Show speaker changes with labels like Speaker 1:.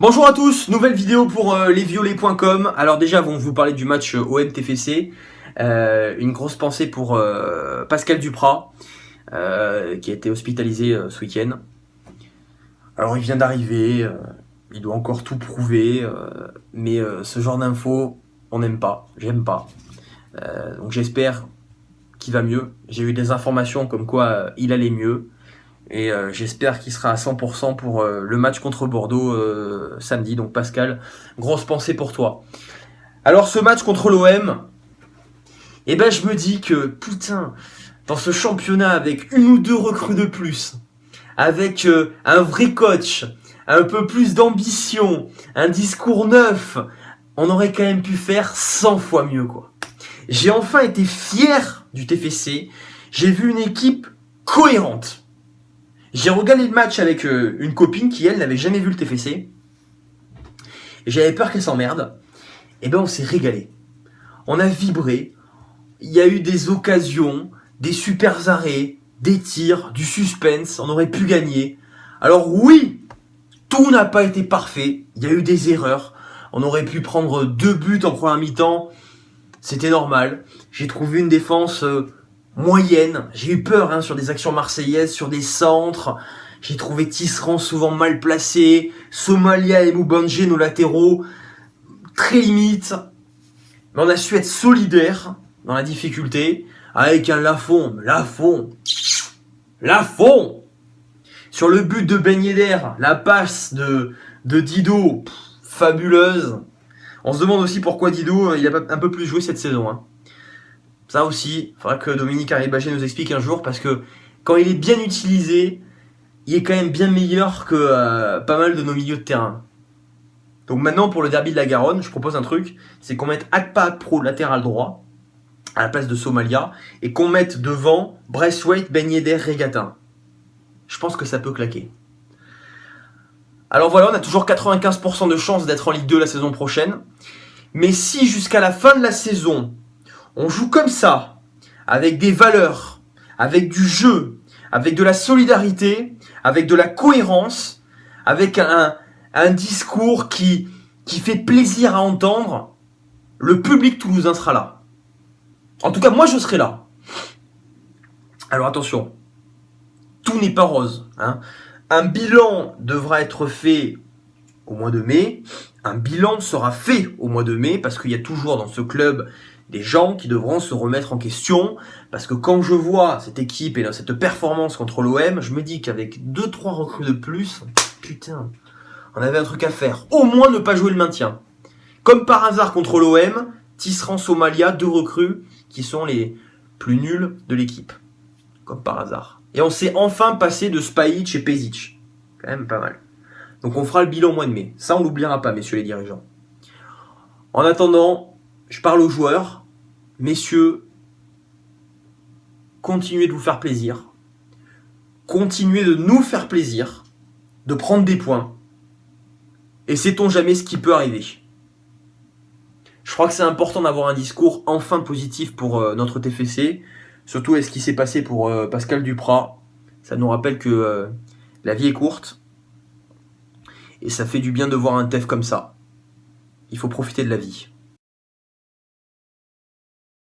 Speaker 1: Bonjour à tous, nouvelle vidéo pour lesviolets.com. Alors déjà, avant de vous parler du match OM-TFC, une grosse pensée pour Pascal Duprat, qui a été hospitalisé ce week-end. Alors il vient d'arriver, il doit encore tout prouver, mais ce genre d'infos, on n'aime pas, j'aime pas. Donc j'espère qu'il va mieux. J'ai eu des informations comme quoi il allait mieux. Et j'espère qu'il sera à 100% pour le match contre Bordeaux samedi. Donc Pascal, grosse pensée pour toi. Alors ce match contre l'OM, je me dis que putain, dans ce championnat avec une ou deux recrues de plus, avec un vrai coach, un peu plus d'ambition, un discours neuf, on aurait quand même pu faire 100 fois mieux quoi. J'ai enfin été fier du TFC. J'ai vu une équipe cohérente. J'ai regardé le match avec une copine qui, elle, n'avait jamais vu le TFC. Et j'avais peur qu'elle s'emmerde. Et on s'est régalé. On a vibré. Il y a eu des occasions, des super arrêts, des tirs, du suspense. On aurait pu gagner. Alors oui, tout n'a pas été parfait. Il y a eu des erreurs. On aurait pu prendre 2 buts en première mi-temps. C'était normal. J'ai trouvé une défense moyenne. J'ai eu peur sur des actions marseillaises, sur des centres. J'ai trouvé Tisserand souvent mal placé. Somalia et Moubanjé, nos latéraux, très limite. Mais on a su être solidaires dans la difficulté. Avec un Lafont. Sur le but de Ben Yedder, la passe de Dido, fabuleuse. On se demande aussi pourquoi Dido il a un peu plus joué cette saison. Ça aussi, il faudra que Dominique Arribagé nous explique un jour, parce que quand il est bien utilisé, il est quand même bien meilleur que pas mal de nos milieux de terrain. Donc maintenant, pour le derby de la Garonne, je propose un truc, c'est qu'on mette Akpa Akpro latéral droit, à la place de Somalia, et qu'on mette devant Braithwaite, Ben Yedder, Regatin. Je pense que ça peut claquer. Alors voilà, on a toujours 95% de chances d'être en Ligue 2 la saison prochaine. Mais si jusqu'à la fin de la saison, on joue comme ça, avec des valeurs, avec du jeu, avec de la solidarité, avec de la cohérence, avec un discours qui fait plaisir à entendre, le public toulousain sera là. En tout cas, moi je serai là. Alors attention, tout n'est pas rose. Un bilan devra être fait au mois de mai. Un bilan sera fait au mois de mai, parce qu'il y a toujours dans ce club des gens qui devront se remettre en question, parce que quand je vois cette équipe et cette performance contre l'OM, je me dis qu'avec 2-3 recrues de plus, putain, on avait un truc à faire. Au moins ne pas jouer le maintien. Comme par hasard contre l'OM, Tisserand, Somalia, 2 recrues qui sont les plus nuls de l'équipe. Comme par hasard. Et on s'est enfin passé de Spajic et Pezic. Quand même pas mal. Donc on fera le bilan au mois de mai. Ça on l'oubliera pas, messieurs les dirigeants. En attendant, je parle aux joueurs. Messieurs, continuez de vous faire plaisir. Continuez de nous faire plaisir. De prendre des points. Et sait-on jamais ce qui peut arriver. Je crois que c'est important d'avoir un discours enfin positif pour notre TFC. Surtout avec ce qui s'est passé pour Pascal Duprat. Ça nous rappelle que la vie est courte. Et ça fait du bien de voir un TEF comme ça. Il faut profiter de la vie.